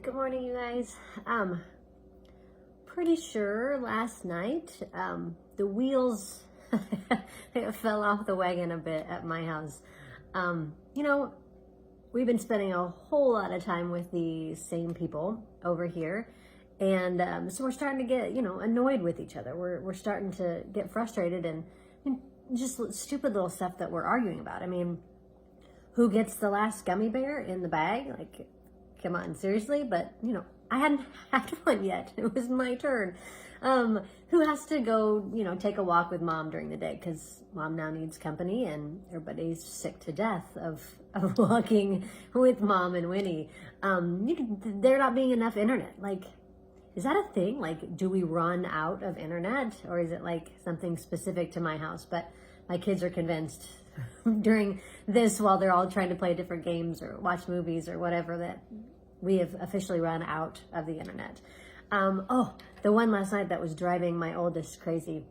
Good morning, you guys. Pretty sure last night the wheels fell off the wagon a bit at my house. You know, we've been spending a whole lot of time with the same people over here, and so we're starting to get annoyed with each other. We're starting to get frustrated and just stupid little stuff that we're arguing about. I mean, who gets the last gummy bear in the bag? Like, come on, seriously? But, I hadn't had one yet. It was my turn. Who has to go, take a walk with mom during the day? Because mom now needs company and everybody's sick to death of walking with mom and Winnie. There not being enough internet. Like, is that a thing? Like, do we run out of internet? Or is it like something specific to my house? But my kids are convinced during this, while they're all trying to play different games or watch movies or whatever, that we have officially run out of the internet. The one last night that was driving my oldest crazy.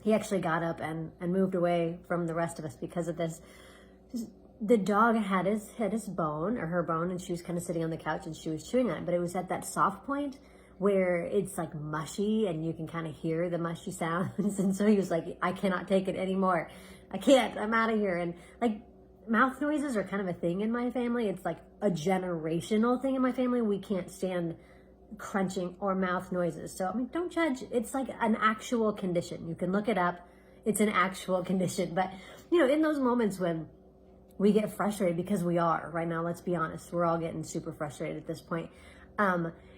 He actually got up and moved away from the rest of us because of this. The dog had his bone, or her bone, and she was kind of sitting on the couch and she was chewing on it, but it was at that soft point where it's like mushy and you can kind of hear the mushy sounds. And so he was like, I cannot take it anymore. I can't, I'm out of here. And like, mouth noises are kind of a thing in my family. It's like a generational thing in my family. We can't stand crunching or mouth noises. So, I mean, don't judge. It's like an actual condition. You can look it up. It's an actual condition. But, in those moments when we get frustrated, because we are right now, let's be honest, we're all getting super frustrated at this point.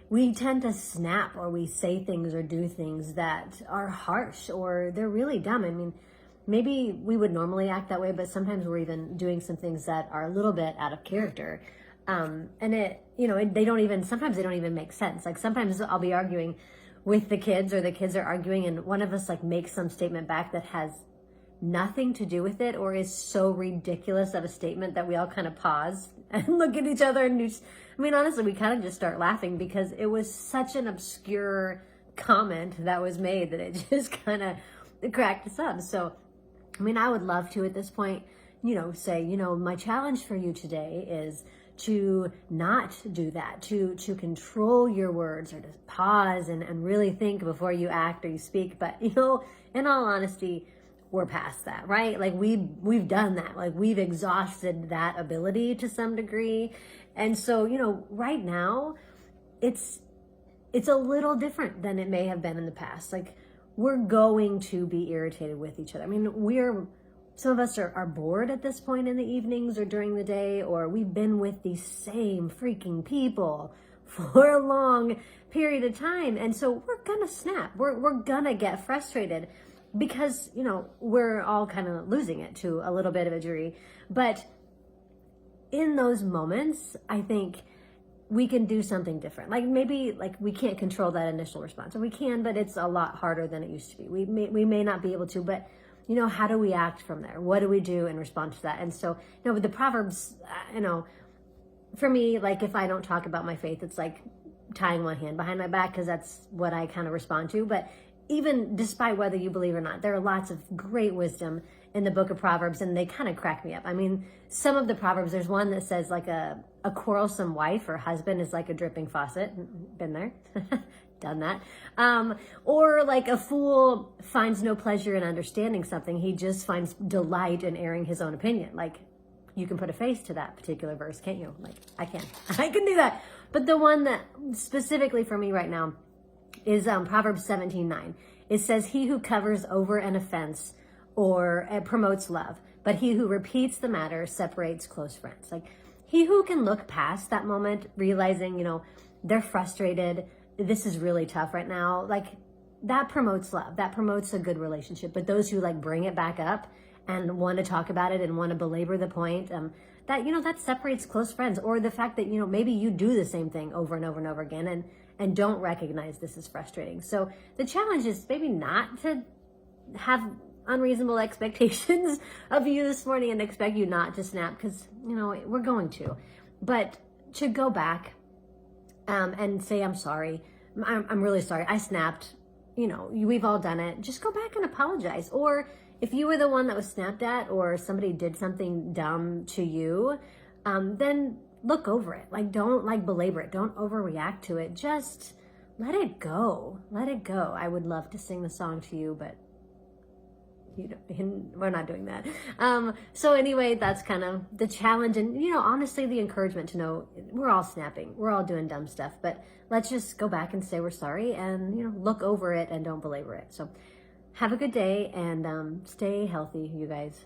We tend to snap, or we say things or do things that are harsh, or they're really dumb. I mean, maybe we would normally act that way, but sometimes we're even doing some things that are a little bit out of character. And sometimes they don't even make sense. Like, sometimes I'll be arguing with the kids, or the kids are arguing, and one of us like makes some statement back that has nothing to do with it, or is so ridiculous of a statement that we all kind of pause and look at each other and honestly, we kind of just start laughing because it was such an obscure comment that was made that it just kind of cracked us up. So, I would love to at this point, say, my challenge for you today is to not do that, to control your words, or to pause and really think before you act or you speak. But, in all honesty, we're past that, right? Like, we've done that. Like, we've exhausted that ability to some degree. And so, right now it's a little different than it may have been in the past. Like, we're going to be irritated with each other. I mean, some of us are bored at this point in the evenings or during the day, or we've been with these same freaking people for a long period of time. And so we're gonna snap. We're gonna get frustrated because, we're all kind of losing it to a little bit of a degree. But in those moments, I think we can do something different. Like, maybe like we can't control that initial response, or we can, but it's a lot harder than it used to be. We may not be able to, but how do we act from there? What do we do in response to that? And so, with the Proverbs, for me, like, if I don't talk about my faith, it's like tying one hand behind my back, because that's what I kind of respond to. But even despite whether you believe or not, there are lots of great wisdom in the book of Proverbs, and they kind of crack me up. I mean, some of the Proverbs, there's one that says like a quarrelsome wife or husband is like a dripping faucet. Been there, done that. Or like a fool finds no pleasure in understanding something. He just finds delight in airing his own opinion. Like, you can put a face to that particular verse, can't you? Like, I can do that. But the one that specifically for me right now is Proverbs 17:9. It says, he who covers over an offense or promotes love, but he who repeats the matter separates close friends. Like, he who can look past that moment, realizing, they're frustrated, this is really tough right now, like, that promotes love, that promotes a good relationship. But those who like bring it back up and want to talk about it and want to belabor the point, that separates close friends. Or the fact that, maybe you do the same thing over and over and over again and don't recognize this is frustrating. So the challenge is maybe not to have unreasonable expectations of you this morning and expect you not to snap, because we're going to, but to go back and say, I'm sorry, I'm really sorry, I snapped, we've all done it. Just go back and apologize. Or if you were the one that was snapped at, or somebody did something dumb to you, then look over it. Like, don't like belabor it. Don't overreact to it. Just let it go. Let it go. I would love to sing the song to you, but we're not doing that. So anyway, that's kind of the challenge, and honestly, the encouragement to know we're all snapping, we're all doing dumb stuff, but let's just go back and say we're sorry, and look over it and don't belabor it. So have a good day, and stay healthy, you guys.